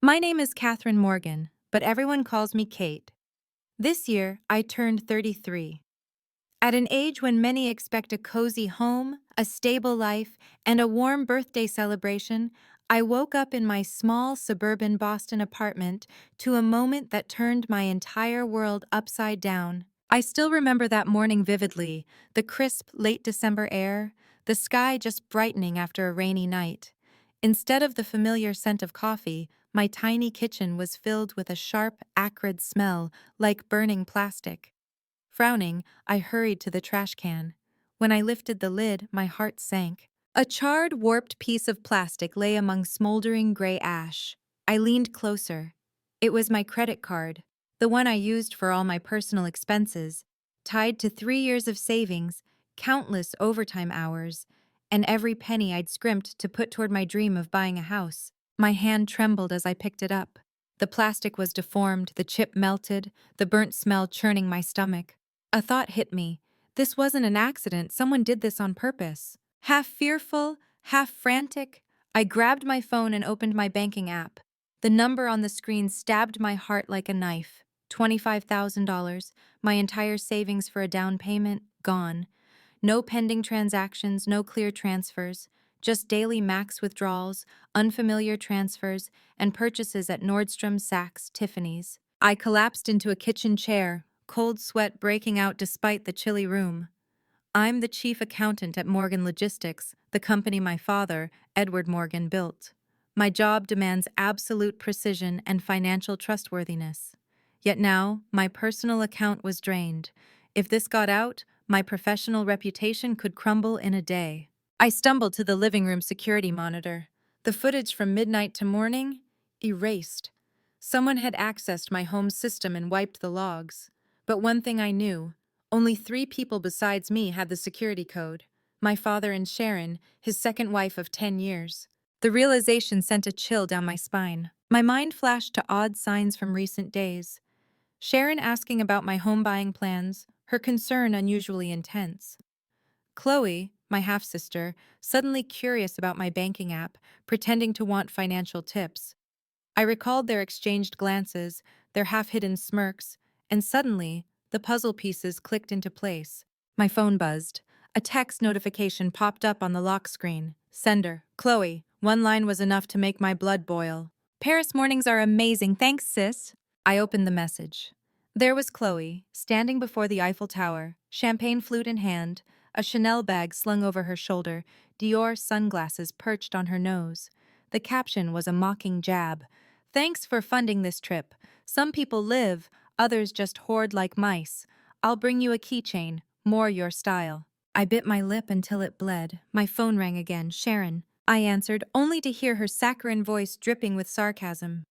My name is Catherine Morgan, but everyone calls me Cate. This year, I turned 33. At an age when many expect a cozy home, a stable life, and a warm birthday celebration, I woke up in my small suburban Boston apartment to a moment that turned my entire world upside down. I still remember that morning vividly, the crisp, late December air, the sky just brightening after a rainy night. Instead of the familiar scent of coffee, my tiny kitchen was filled with a sharp, acrid smell like burning plastic. Frowning, I hurried to the trash can. When I lifted the lid, my heart sank. A charred, warped piece of plastic lay among smoldering gray ash. I leaned closer. It was my credit card, the one I used for all my personal expenses, tied to 3 years of savings, countless overtime hours, and every penny I'd scrimped to put toward my dream of buying a house. My hand trembled as I picked it up. The plastic was deformed, the chip melted, the burnt smell churning my stomach. A thought hit me. This wasn't an accident, someone did this on purpose. Half fearful, half frantic, I grabbed my phone and opened my banking app. The number on the screen stabbed my heart like a knife. $25,000, my entire savings for a down payment, gone. No pending transactions, no clear transfers, just daily max withdrawals, unfamiliar transfers, and purchases at Nordstrom, Saks, Tiffany's. I collapsed into a kitchen chair, cold sweat breaking out despite the chilly room. I'm the chief accountant at Morgan Logistics, the company my father, Edward Morgan, built. My job demands absolute precision and financial trustworthiness. Yet now, my personal account was drained. If this got out, my professional reputation could crumble in a day. I stumbled to the living room security monitor. The footage from midnight to morning? Erased. Someone had accessed my home system and wiped the logs. But one thing I knew, only 3 people besides me had the security code. My father and Sharon, his second wife of 10 years. The realization sent a chill down my spine. My mind flashed to odd signs from recent days. Sharon asking about my home buying plans, her concern unusually intense. Chloe, my half-sister, suddenly curious about my banking app, pretending to want financial tips. I recalled their exchanged glances, their half-hidden smirks, and suddenly, the puzzle pieces clicked into place. My phone buzzed. A text notification popped up on the lock screen. Sender, Chloe. One line was enough to make my blood boil. Paris mornings are amazing, thanks, sis. I opened the message. There was Chloe, standing before the Eiffel Tower, champagne flute in hand, a Chanel bag slung over her shoulder, Dior sunglasses perched on her nose. The caption was a mocking jab. Thanks for funding this trip. Some people live, others just hoard like mice. I'll bring you a keychain, more your style. I bit my lip until it bled. My phone rang again. Sharon. I answered, only to hear her saccharine voice dripping with sarcasm.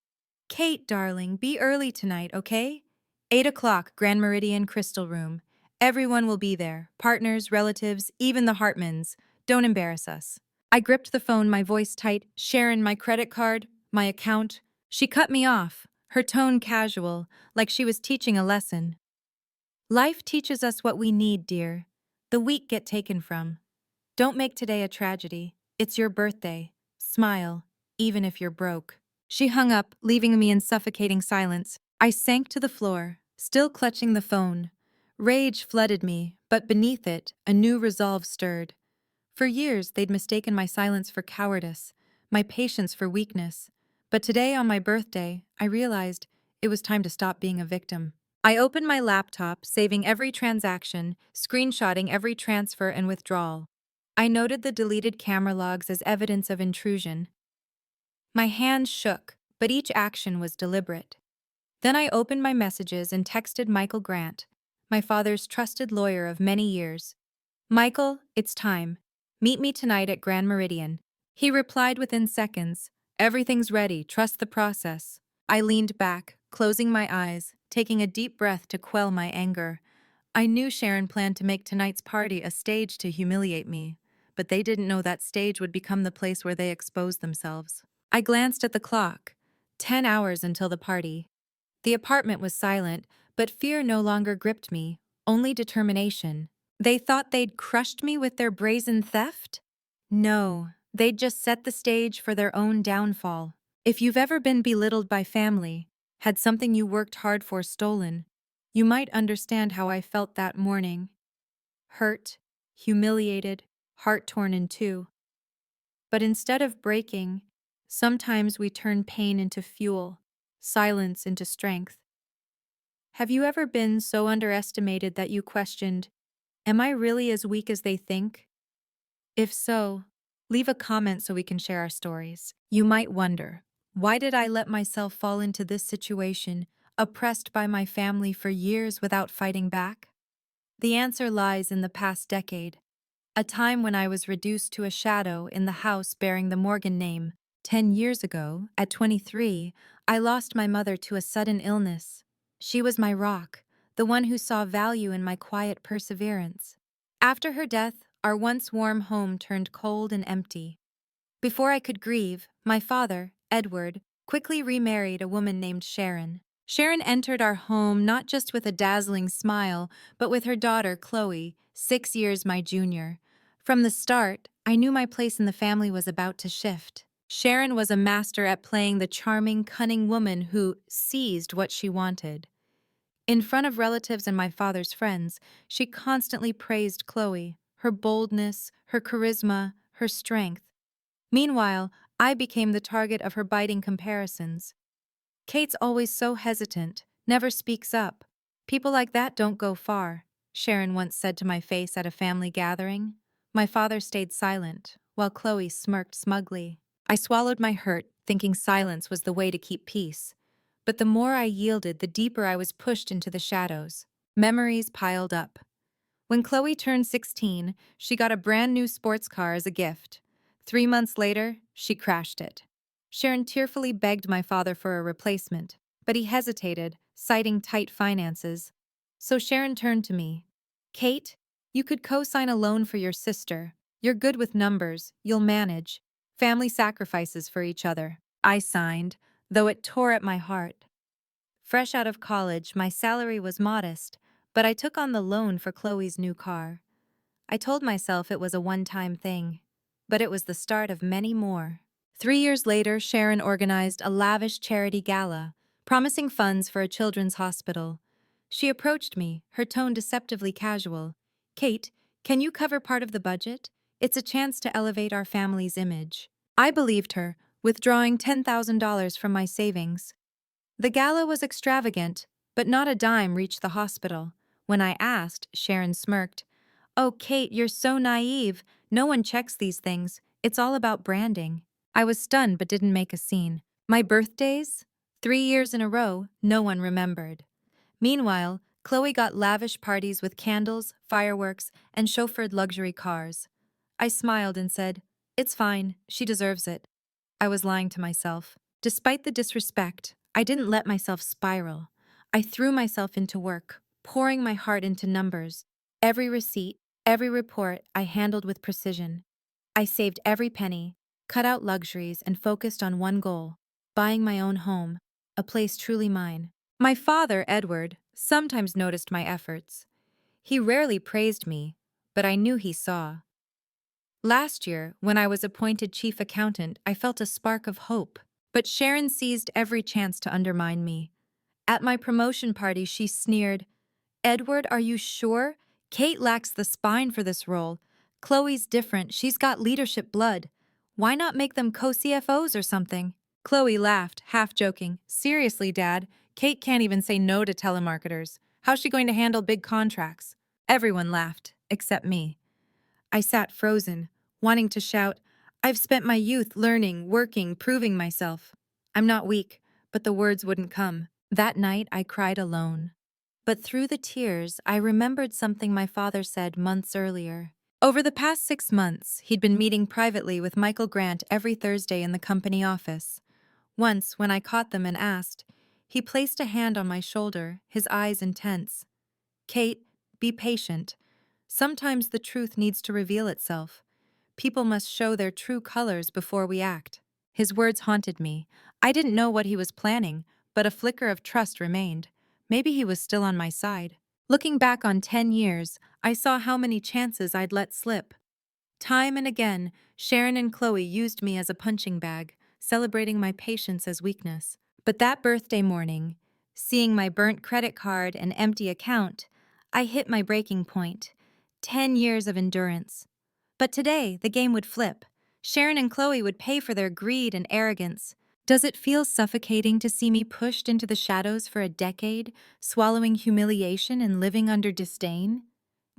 Cate, darling, be early tonight, okay? 8 o'clock, Grand Meridian Crystal Room. Everyone will be there. Partners, relatives, even the Hartmans. Don't embarrass us. I gripped the phone, my voice tight. Sharon, my credit card, my account. She cut me off, her tone casual, like she was teaching a lesson. Life teaches us what we need, dear. The weak get taken from. Don't make today a tragedy. It's your birthday. Smile, even if you're broke. She hung up, leaving me in suffocating silence. I sank to the floor, still clutching the phone. Rage flooded me, but beneath it, a new resolve stirred. For years, they'd mistaken my silence for cowardice, my patience for weakness. But today, on my birthday, I realized it was time to stop being a victim. I opened my laptop, saving every transaction, screenshotting every transfer and withdrawal. I noted the deleted camera logs as evidence of intrusion. My hands shook, but each action was deliberate. Then I opened my messages and texted Michael Grant, my father's trusted lawyer of many years. Michael, it's time. Meet me tonight at Grand Meridian. He replied within seconds. Everything's ready, trust the process. I leaned back, closing my eyes, taking a deep breath to quell my anger. I knew Sharon planned to make tonight's party a stage to humiliate me, but they didn't know that stage would become the place where they exposed themselves. I glanced at the clock. 10 hours until the party. The apartment was silent, but fear no longer gripped me, only determination. They thought they'd crushed me with their brazen theft? No, they'd just set the stage for their own downfall. If you've ever been belittled by family, had something you worked hard for stolen, you might understand how I felt that morning. Hurt, humiliated, heart torn in two. But instead of breaking, sometimes we turn pain into fuel, silence into strength. Have you ever been so underestimated that you questioned, am I really as weak as they think? If so, leave a comment so we can share our stories. You might wonder, why did I let myself fall into this situation, oppressed by my family for years without fighting back? The answer lies in the past decade, a time when I was reduced to a shadow in the house bearing the Morgan name. 10 years ago, at 23, I lost my mother to a sudden illness. She was my rock, the one who saw value in my quiet perseverance. After her death, our once warm home turned cold and empty. Before I could grieve, my father, Edward, quickly remarried a woman named Sharon. Sharon entered our home not just with a dazzling smile, but with her daughter, Chloe, 6 years my junior. From the start, I knew my place in the family was about to shift. Sharon was a master at playing the charming, cunning woman who seized what she wanted. In front of relatives and my father's friends, she constantly praised Chloe, her boldness, her charisma, her strength. Meanwhile, I became the target of her biting comparisons. Kate's always so hesitant, never speaks up. People like that don't go far, Sharon once said to my face at a family gathering. My father stayed silent, while Chloe smirked smugly. I swallowed my hurt, thinking silence was the way to keep peace. But the more I yielded, the deeper I was pushed into the shadows. Memories piled up. When Chloe turned 16, she got a brand new sports car as a gift. 3 months later, she crashed it. Sharon tearfully begged my father for a replacement, but he hesitated, citing tight finances. So Sharon turned to me. Cate, you could co-sign a loan for your sister. You're good with numbers, you'll manage. Family sacrifices for each other. I signed, though it tore at my heart. Fresh out of college, my salary was modest, but I took on the loan for Chloe's new car. I told myself it was a one-time thing, but it was the start of many more. 3 years later, Sharon organized a lavish charity gala, promising funds for a children's hospital. She approached me, her tone deceptively casual. Cate, can you cover part of the budget? It's a chance to elevate our family's image. I believed her, withdrawing $10,000 from my savings. The gala was extravagant, but not a dime reached the hospital. When I asked, Sharon smirked. Oh, Cate, you're so naive. No one checks these things. It's all about branding. I was stunned but didn't make a scene. My birthdays? 3 years in a row, no one remembered. Meanwhile, Chloe got lavish parties with candles, fireworks, and chauffeured luxury cars. I smiled and said, it's fine, she deserves it. I was lying to myself. Despite the disrespect, I didn't let myself spiral. I threw myself into work, pouring my heart into numbers. Every receipt, every report I handled with precision. I saved every penny, cut out luxuries, and focused on one goal, buying my own home, a place truly mine. My father, Edward, sometimes noticed my efforts. He rarely praised me, but I knew he saw. Last year, when I was appointed chief accountant, I felt a spark of hope. But Sharon seized every chance to undermine me. At my promotion party, she sneered, Edward, are you sure? Cate lacks the spine for this role. Chloe's different, she's got leadership blood. Why not make them co-CFOs or something? Chloe laughed, half joking. Seriously, Dad, Cate can't even say no to telemarketers. How's she going to handle big contracts? Everyone laughed, except me. I sat frozen, wanting to shout, I've spent my youth learning, working, proving myself. I'm not weak, but the words wouldn't come. That night, I cried alone. But through the tears, I remembered something my father said months earlier. Over the past 6 months, he'd been meeting privately with Michael Grant every Thursday in the company office. Once, when I caught them and asked, he placed a hand on my shoulder, his eyes intense. Cate, be patient. Sometimes the truth needs to reveal itself. People must show their true colors before we act. His words haunted me. I didn't know what he was planning, but a flicker of trust remained. Maybe he was still on my side. Looking back on 10 years, I saw how many chances I'd let slip. Time and again, Sharon and Chloe used me as a punching bag. celebrating my patience as weakness. But that birthday morning, seeing my burnt credit card and empty account, I hit my breaking point. 10 years of endurance. But today, the game would flip. Sharon and Chloe would pay for their greed and arrogance. Does it feel suffocating to see me pushed into the shadows for a decade, swallowing humiliation and living under disdain?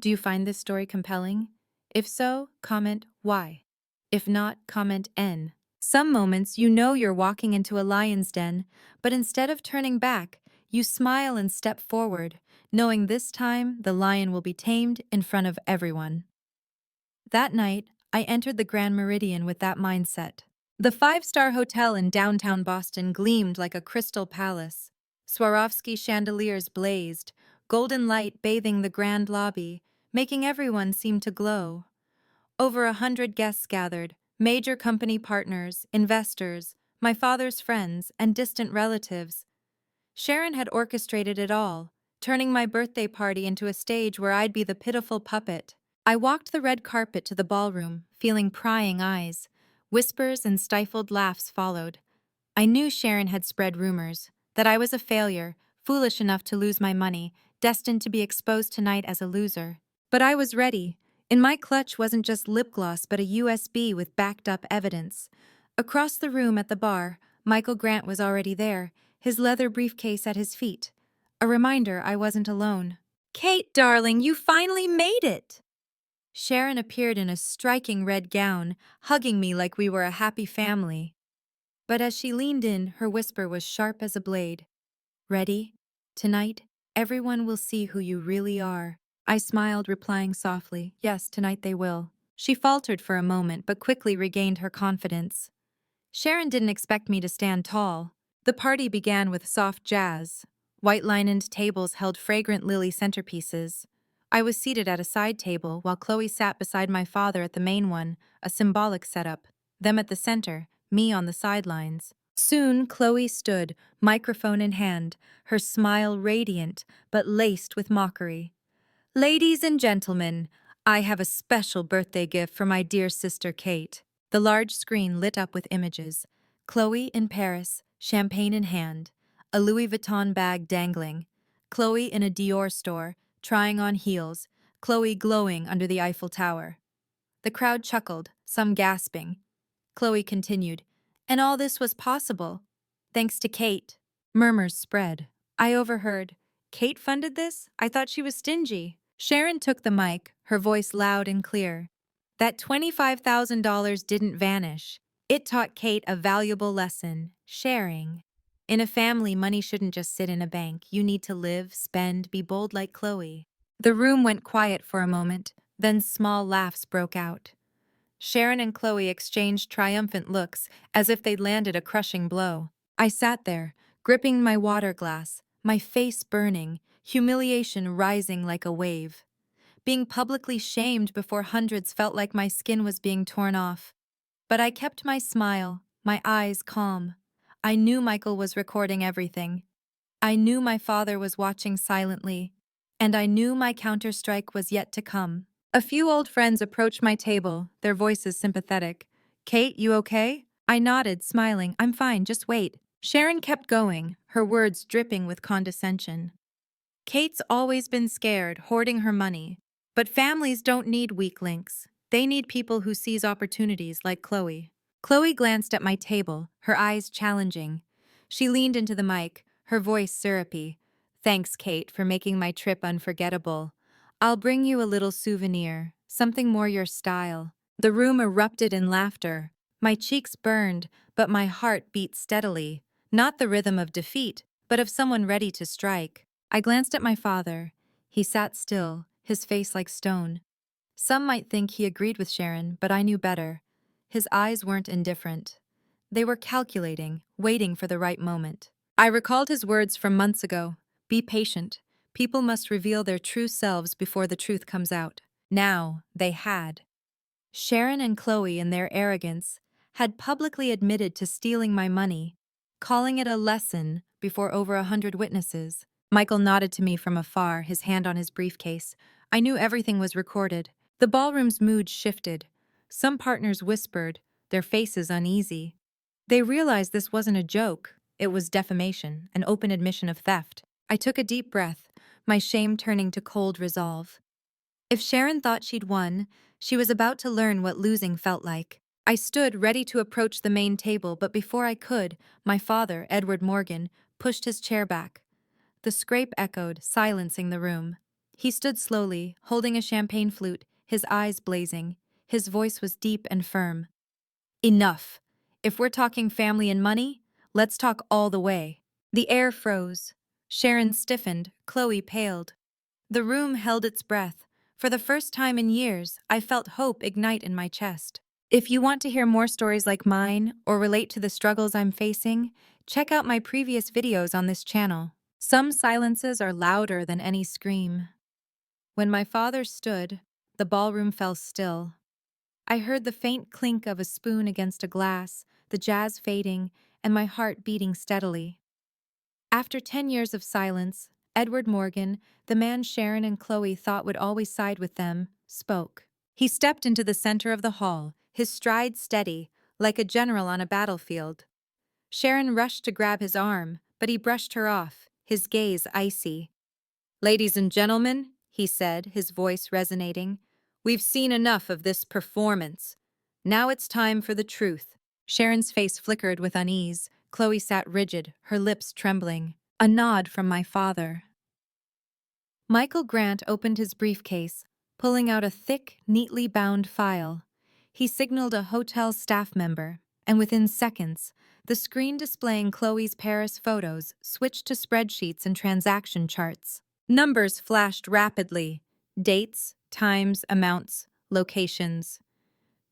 Do you find this story compelling? If so, comment why. If not, comment N. Some moments you know you're walking into a lion's den, but instead of turning back, you smile and step forward, knowing this time the lion will be tamed in front of everyone. That night, I entered the Grand Meridian with that mindset. The five-star hotel in downtown Boston gleamed like a crystal palace. Swarovski chandeliers blazed, golden light bathing the grand lobby, making everyone seem to glow. Over 100 guests gathered, major company partners, investors, my father's friends, and distant relatives. Sharon had orchestrated it all, turning my birthday party into a stage where I'd be the pitiful puppet. I walked the red carpet to the ballroom, feeling prying eyes. Whispers and stifled laughs followed. I knew Sharon had spread rumors, that I was a failure, foolish enough to lose my money, destined to be exposed tonight as a loser. But I was ready. In my clutch wasn't just lip gloss but a USB with backed-up evidence. Across the room at the bar, Michael Grant was already there, his leather briefcase at his feet. A reminder I wasn't alone. "Cate, darling, you finally made it!" Sharon appeared in a striking red gown, hugging me like we were a happy family. But as she leaned in, her whisper was sharp as a blade. "Ready? Tonight, everyone will see who you really are." I smiled, replying softly, "Yes, tonight they will." She faltered for a moment, but quickly regained her confidence. Sharon didn't expect me to stand tall. The party began with soft jazz. White-lined tables held fragrant lily centerpieces. I was seated at a side table, while Chloe sat beside my father at the main one, a symbolic setup. Them at the center, me on the sidelines. Soon, Chloe stood, microphone in hand, her smile radiant, but laced with mockery. "Ladies and gentlemen, I have a special birthday gift for my dear sister Cate." The large screen lit up with images. Chloe in Paris, champagne in hand, a Louis Vuitton bag dangling. Chloe in a Dior store, trying on heels, Chloe glowing under the Eiffel Tower. The crowd chuckled, some gasping. Chloe continued, "And all this was possible thanks to Cate." Murmurs spread. I overheard, "Cate funded this? I thought she was stingy." Sharon took the mic, her voice loud and clear. That $25,000 didn't vanish. It taught Cate a valuable lesson: sharing. In a family, money shouldn't just sit in a bank. You need to live, spend, be bold like Chloe. The room went quiet for a moment, then small laughs broke out. Sharon and Chloe exchanged triumphant looks, as if they'd landed a crushing blow. I sat there, gripping my water glass, my face burning, humiliation rising like a wave. Being publicly shamed before hundreds felt like my skin was being torn off. But I kept my smile, my eyes calm. I knew Michael was recording everything. I knew my father was watching silently. And I knew my counterstrike was yet to come. A few old friends approached my table, their voices sympathetic. "Cate, you okay?" I nodded, smiling. "I'm fine, just wait." Sharon kept going, her words dripping with condescension. "Cate's always been scared, hoarding her money. But families don't need weak links. They need people who seize opportunities like Chloe." Chloe glanced at my table, her eyes challenging. She leaned into the mic, her voice syrupy. "Thanks, Cate, for making my trip unforgettable. I'll bring you a little souvenir, something more your style." The room erupted in laughter. My cheeks burned, but my heart beat steadily. Not the rhythm of defeat, but of someone ready to strike. I glanced at my father. He sat still, his face like stone. Some might think he agreed with Sharon, but I knew better. His eyes weren't indifferent. They were calculating, waiting for the right moment. I recalled his words from months ago. "Be patient. People must reveal their true selves before the truth comes out." Now, they had. Sharon and Chloe, in their arrogance, had publicly admitted to stealing my money, calling it a lesson before over 100 witnesses. Michael nodded to me from afar, his hand on his briefcase. I knew everything was recorded. The ballroom's mood shifted. Some partners whispered, their faces uneasy. They realized this wasn't a joke. It was defamation, an open admission of theft. I took a deep breath, my shame turning to cold resolve. If Sharon thought she'd won, she was about to learn what losing felt like. I stood ready to approach the main table, but before I could, my father, Edward Morgan, pushed his chair back. The scrape echoed, silencing the room. He stood slowly, holding a champagne flute, his eyes blazing. His voice was deep and firm. Enough. If we're talking family and money, let's talk all the way. The air froze. Sharon stiffened, Chloe paled. The room held its breath. For the first time in years, I felt hope ignite in my chest. If you want to hear more stories like mine or relate to the struggles I'm facing, check out my previous videos on this channel. Some silences are louder than any scream. When my father stood, the ballroom fell still. I heard the faint clink of a spoon against a glass, the jazz fading, and my heart beating steadily. After 10 years of silence, Edward Morgan, the man Sharon and Chloe thought would always side with them, spoke. He stepped into the center of the hall, his stride steady, like a general on a battlefield. Sharon rushed to grab his arm, but he brushed her off, his gaze icy. "Ladies and gentlemen," he said, his voice resonating, "we've seen enough of this performance. Now it's time for the truth." Sharon's face flickered with unease. Chloe sat rigid, her lips trembling. A nod from my father. Michael Grant opened his briefcase, pulling out a thick, neatly bound file. He signaled a hotel staff member, and within seconds, the screen displaying Chloe's Paris photos switched to spreadsheets and transaction charts. Numbers flashed rapidly. Dates, times, amounts, locations.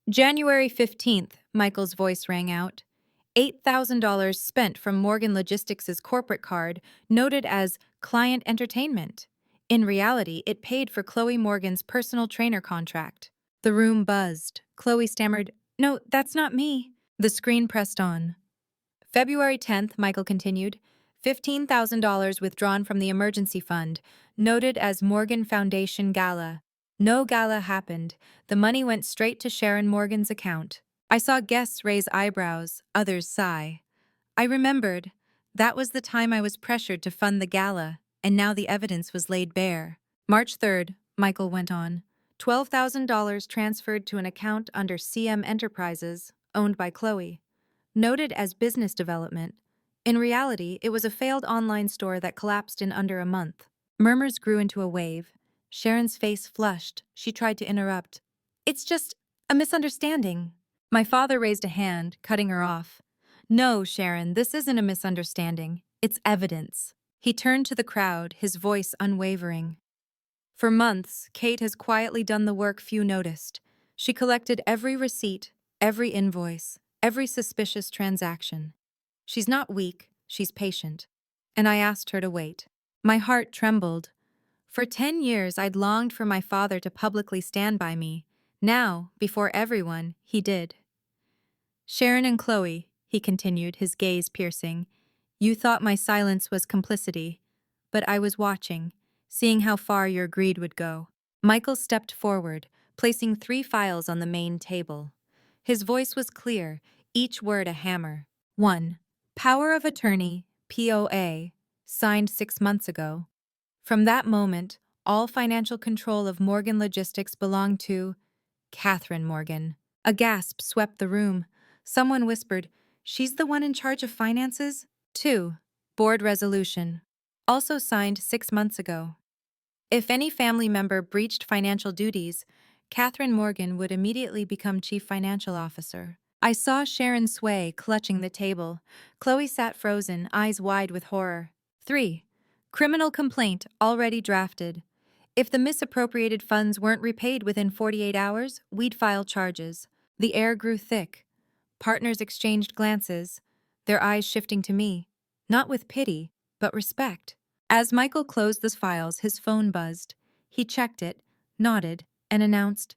January 15th, Michael's voice rang out. $8,000 spent from Morgan Logistics' corporate card, noted as client entertainment. In reality, it paid for Chloe Morgan's personal trainer contract. The room buzzed. Chloe stammered, "No, that's not me." The screen pressed on. February 10th, Michael continued, $15,000 withdrawn from the emergency fund, noted as Morgan Foundation Gala. No gala happened. The money went straight to Sharon Morgan's account. I saw guests raise eyebrows, others sigh. I remembered. That was the time I was pressured to fund the gala, and now the evidence was laid bare. March 3rd, Michael went on. $12,000 transferred to an account under CM Enterprises, owned by Chloe. Noted as business development. In reality, it was a failed online store that collapsed in under a month. Murmurs grew into a wave. Sharon's face flushed. She tried to interrupt. "It's just a misunderstanding." My father raised a hand, cutting her off. "No, Sharon, this isn't a misunderstanding. It's evidence." He turned to the crowd, his voice unwavering. For months, Cate has quietly done the work few noticed. She collected every receipt, every invoice, every suspicious transaction. She's not weak, she's patient. And I asked her to wait. My heart trembled. For 10 years, I'd longed for my father to publicly stand by me. Now, before everyone, he did. "Sharon and Chloe," he continued, his gaze piercing, "you thought my silence was complicity, but I was watching, seeing how far your greed would go." Michael stepped forward, placing 3 files on the main table. His voice was clear, each word a hammer. 1. Power of Attorney, POA, signed 6 months ago. From that moment, all financial control of Morgan Logistics belonged to Catherine Morgan. A gasp swept the room. Someone whispered, "She's the one in charge of finances?" 2. Board resolution, also signed 6 months ago. If any family member breached financial duties, Catherine Morgan would immediately become chief financial officer. I saw Sharon sway, clutching the table. Chloe sat frozen, eyes wide with horror. 3. Criminal complaint, already drafted. If the misappropriated funds weren't repaid within 48 hours, we'd file charges. The air grew thick. Partners exchanged glances, their eyes shifting to me, not with pity, but respect. As Michael closed the files, his phone buzzed. He checked it, nodded, and announced,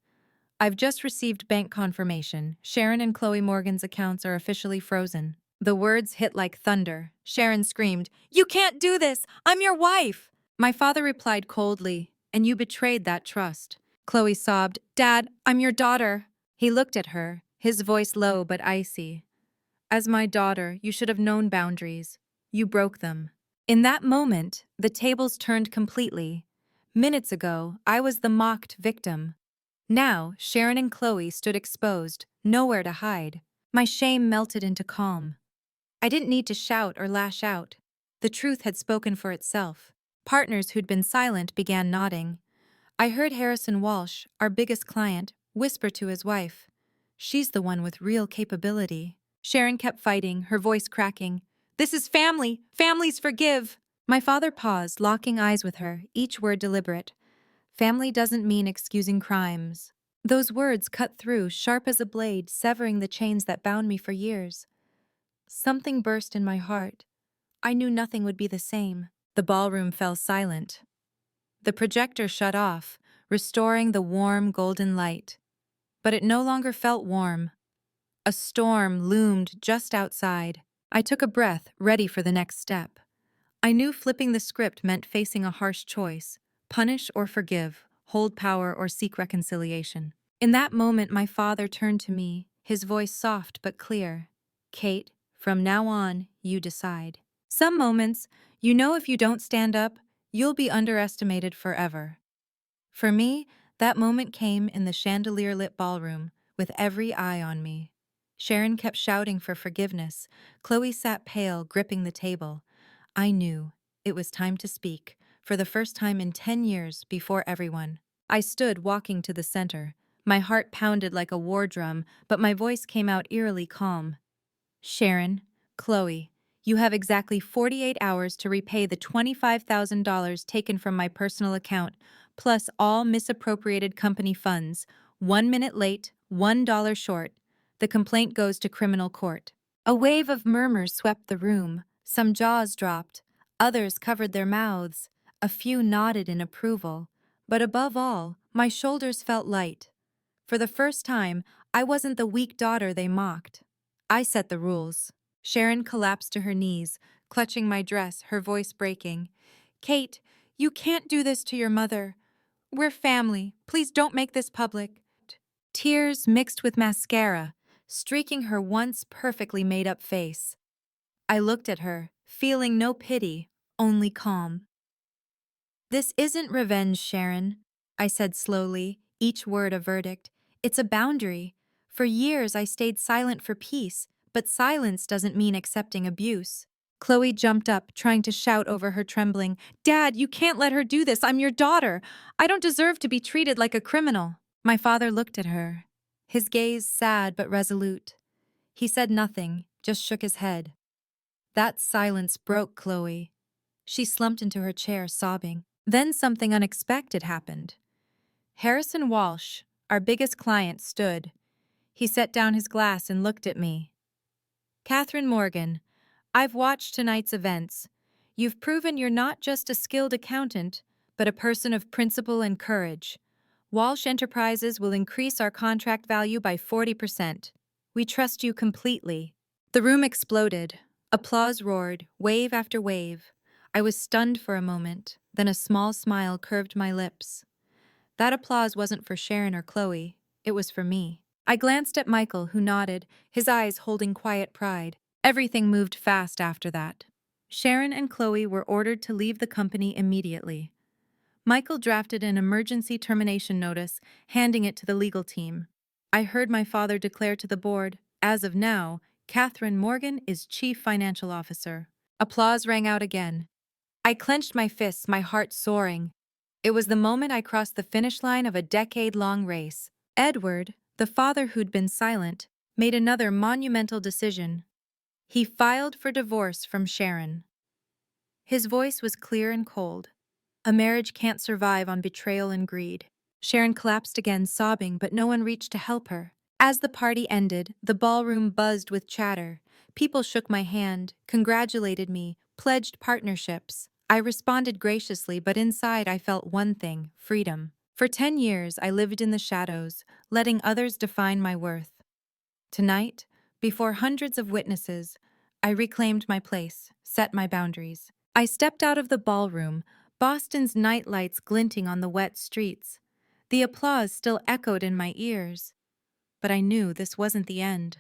"I've just received bank confirmation. Sharon and Chloe Morgan's accounts are officially frozen." The words hit like thunder. Sharon screamed, "You can't do this! I'm your wife!" My father replied coldly, "And you betrayed that trust." Chloe sobbed, "Dad, I'm your daughter." He looked at her, his voice low but icy. As my daughter, you should have known boundaries. You broke them. In that moment, the tables turned completely. Minutes ago, I was the mocked victim. Now, Sharon and Chloe stood exposed, nowhere to hide. My shame melted into calm. I didn't need to shout or lash out. The truth had spoken for itself. Partners who'd been silent began nodding. I heard Harrison Walsh, our biggest client, whisper to his wife, "She's the one with real capability." Sharon kept fighting, her voice cracking. "This is family! Families forgive!" My father paused, locking eyes with her, each word deliberate. Family doesn't mean excusing crimes. Those words cut through, sharp as a blade, severing the chains that bound me for years. Something burst in my heart. I knew nothing would be the same. The ballroom fell silent. The projector shut off, restoring the warm golden light. But it no longer felt warm. A storm loomed just outside. I took a breath, ready for the next step. I knew flipping the script meant facing a harsh choice: punish or forgive, hold power or seek reconciliation. In that moment, my father turned to me, his voice soft but clear. "Cate, from now on, you decide." Some moments, you know if you don't stand up, you'll be underestimated forever. For me, that moment came in the chandelier-lit ballroom, with every eye on me. Sharon kept shouting for forgiveness. Chloe sat pale, gripping the table. I knew it was time to speak, for the first time in 10 years, before everyone. I stood walking to the center. My heart pounded like a war drum, but my voice came out eerily calm. "Sharon, Chloe, you have exactly 48 hours to repay the $25,000 taken from my personal account, plus all misappropriated company funds. 1 minute late, $1 short. The complaint goes to criminal court." A wave of murmurs swept the room. Some jaws dropped, others covered their mouths, a few nodded in approval. But above all, my shoulders felt light. For the first time, I wasn't the weak daughter they mocked. I set the rules. Sharon collapsed to her knees, clutching my dress, her voice breaking. "Cate, you can't do this to your mother. We're family. Please don't make this public." Tears mixed with mascara, streaking her once perfectly made-up face. I looked at her, feeling no pity, only calm. "This isn't revenge, Sharon," I said slowly, each word a verdict. "It's a boundary. For years I stayed silent for peace, but silence doesn't mean accepting abuse." Chloe jumped up, trying to shout over her trembling. "Dad, you can't let her do this. I'm your daughter. I don't deserve to be treated like a criminal." My father looked at her, his gaze sad but resolute. He said nothing, just shook his head. That silence broke Chloe. She slumped into her chair, sobbing. Then something unexpected happened. Harrison Walsh, our biggest client, stood. He set down his glass and looked at me. "Catherine Morgan, I've watched tonight's events. You've proven you're not just a skilled accountant, but a person of principle and courage. Walsh Enterprises will increase our contract value by 40%. We trust you completely." The room exploded. Applause roared, wave after wave. I was stunned for a moment, then a small smile curved my lips. That applause wasn't for Sharon or Chloe, it was for me. I glanced at Michael, who nodded, his eyes holding quiet pride. Everything moved fast after that. Sharon and Chloe were ordered to leave the company immediately. Michael drafted an emergency termination notice, handing it to the legal team. I heard my father declare to the board, "As of now, Catherine Morgan is Chief Financial Officer." Applause rang out again. I clenched my fists, my heart soaring. It was the moment I crossed the finish line of a decade-long race. Edward, the father who'd been silent, made another monumental decision. He filed for divorce from Sharon. His voice was clear and cold. "A marriage can't survive on betrayal and greed." Sharon collapsed again, sobbing, but no one reached to help her. As the party ended, the ballroom buzzed with chatter. People shook my hand, congratulated me, pledged partnerships. I responded graciously, but inside I felt one thing: freedom. For 10 years, I lived in the shadows, letting others define my worth. Tonight, before hundreds of witnesses, I reclaimed my place, set my boundaries. I stepped out of the ballroom, Boston's night lights glinting on the wet streets. The applause still echoed in my ears. But I knew this wasn't the end.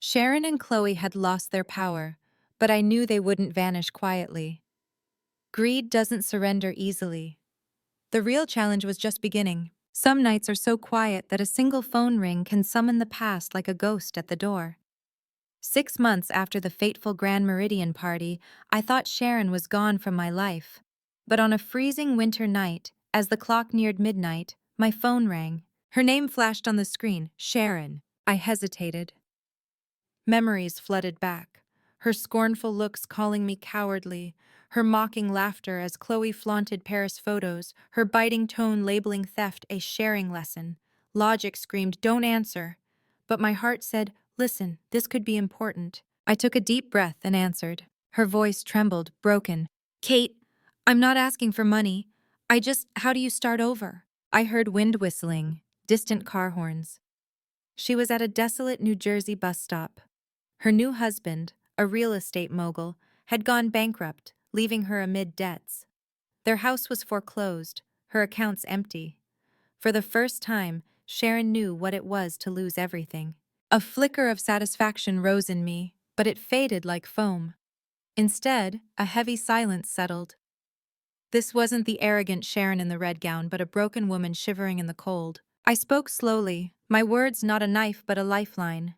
Sharon and Chloe had lost their power, but I knew they wouldn't vanish quietly. Greed doesn't surrender easily. The real challenge was just beginning. Some nights are so quiet that a single phone ring can summon the past like a ghost at the door. 6 months after the fateful Grand Meridian party, I thought Sharon was gone from my life. But on a freezing winter night, as the clock neared midnight, my phone rang. Her name flashed on the screen, Sharon. I hesitated. Memories flooded back, her scornful looks calling me cowardly, her mocking laughter as Chloe flaunted Paris photos, her biting tone labeling theft a sharing lesson. Logic screamed, "Don't answer." But my heart said, "Listen, this could be important." I took a deep breath and answered. Her voice trembled, broken. "Cate, I'm not asking for money. How do you start over?" I heard wind whistling, distant car horns. She was at a desolate New Jersey bus stop. Her new husband, a real estate mogul, had gone bankrupt, leaving her amid debts. Their house was foreclosed, her accounts empty. For the first time, Sharon knew what it was to lose everything. A flicker of satisfaction rose in me, but it faded like foam. Instead, a heavy silence settled. This wasn't the arrogant Sharon in the red gown, but a broken woman shivering in the cold. I spoke slowly, my words not a knife but a lifeline.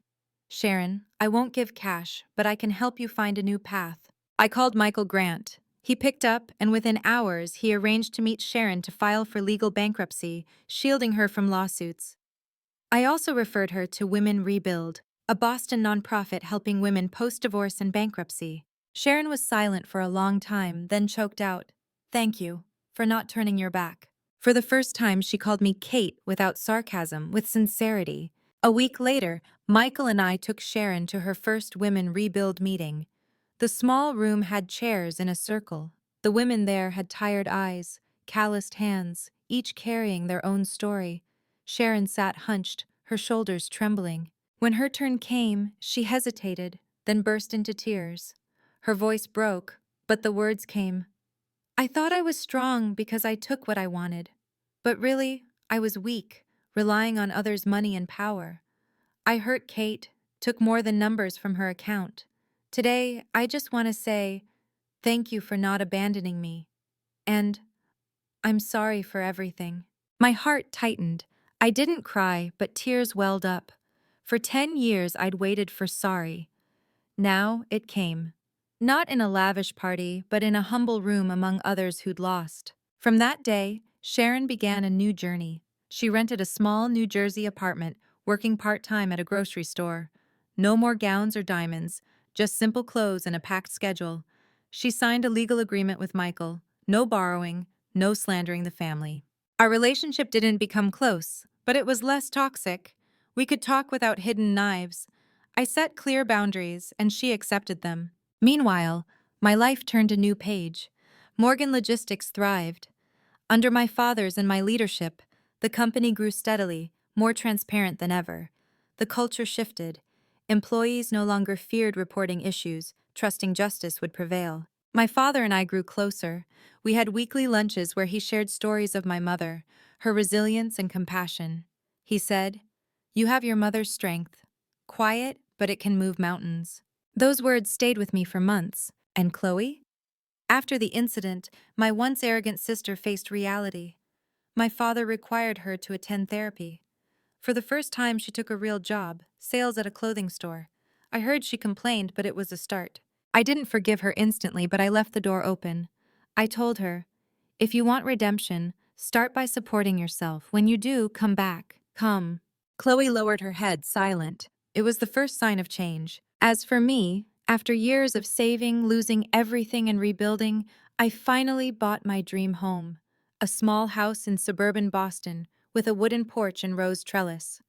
"Sharon, I won't give cash, but I can help you find a new path." I called Michael Grant. He picked up, and within hours, he arranged to meet Sharon to file for legal bankruptcy, shielding her from lawsuits. I also referred her to Women Rebuild, a Boston nonprofit helping women post-divorce and bankruptcy. Sharon was silent for a long time, then choked out, "Thank you for not turning your back." For the first time, she called me Cate without sarcasm, with sincerity. A week later, Michael and I took Sharon to her first Women Rebuild meeting. The small room had chairs in a circle. The women there had tired eyes, calloused hands, each carrying their own story. Sharon sat hunched, her shoulders trembling. When her turn came, she hesitated, then burst into tears. Her voice broke, but the words came. "I thought I was strong because I took what I wanted. But really, I was weak, relying on others' money and power. I hurt Cate, took more than numbers from her account. Today, I just want to say, thank you for not abandoning me. And I'm sorry for everything." My heart tightened. I didn't cry, but tears welled up. For 10 years, I'd waited for sorry. Now it came. Not in a lavish party, but in a humble room among others who'd lost. From that day, Sharon began a new journey. She rented a small New Jersey apartment, working part-time at a grocery store. No more gowns or diamonds, just simple clothes and a packed schedule. She signed a legal agreement with Michael. No borrowing, no slandering the family. Our relationship didn't become close, but it was less toxic. We could talk without hidden knives. I set clear boundaries, and she accepted them. Meanwhile, my life turned a new page. Morgan Logistics thrived. Under my father's and my leadership, the company grew steadily, more transparent than ever. The culture shifted. Employees no longer feared reporting issues, trusting justice would prevail. My father and I grew closer. We had weekly lunches where he shared stories of my mother, her resilience and compassion. He said, "You have your mother's strength. Quiet, but it can move mountains." Those words stayed with me for months. And Chloe? After the incident, my once arrogant sister faced reality. My father required her to attend therapy. For the first time, she took a real job, sales at a clothing store. I heard she complained, but it was a start. I didn't forgive her instantly, but I left the door open. I told her, "If you want redemption, start by supporting yourself. When you do, come back. Come." Chloe lowered her head, silent. It was the first sign of change. As for me, after years of saving, losing everything, and rebuilding, I finally bought my dream home. A small house in suburban Boston, with a wooden porch and rose trellis.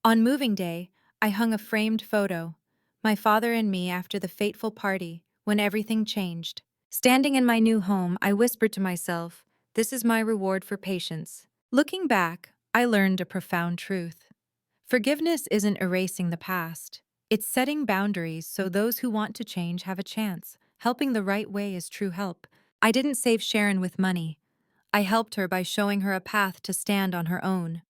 On moving day, I hung a framed photo, my father and me after the fateful party, when everything changed. Standing in my new home, I whispered to myself, "This is my reward for patience." Looking back, I learned a profound truth. Forgiveness isn't erasing the past. It's setting boundaries so those who want to change have a chance. Helping the right way is true help. I didn't save Sharon with money. I helped her by showing her a path to stand on her own.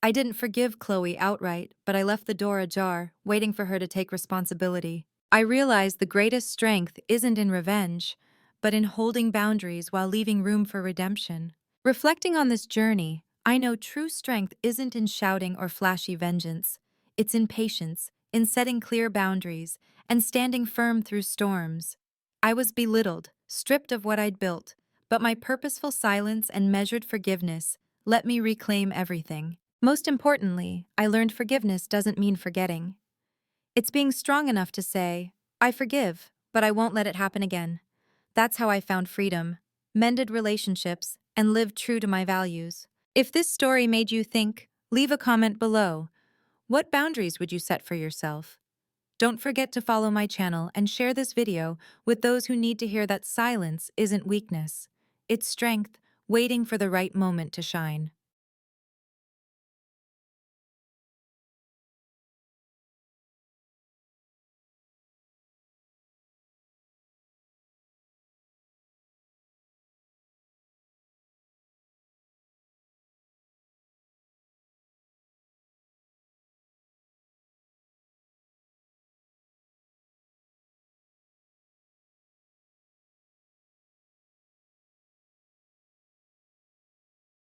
I didn't forgive Chloe outright, but I left the door ajar, waiting for her to take responsibility. I realized the greatest strength isn't in revenge, but in holding boundaries while leaving room for redemption. Reflecting on this journey, I know true strength isn't in shouting or flashy vengeance. It's in patience, in setting clear boundaries, and standing firm through storms. I was belittled, stripped of what I'd built, but my purposeful silence and measured forgiveness let me reclaim everything. Most importantly, I learned forgiveness doesn't mean forgetting. It's being strong enough to say, I forgive, but I won't let it happen again. That's how I found freedom, mended relationships, and lived true to my values. If this story made you think, leave a comment below. What boundaries would you set for yourself? Don't forget to follow my channel and share this video with those who need to hear that silence isn't weakness. It's strength, waiting for the right moment to shine.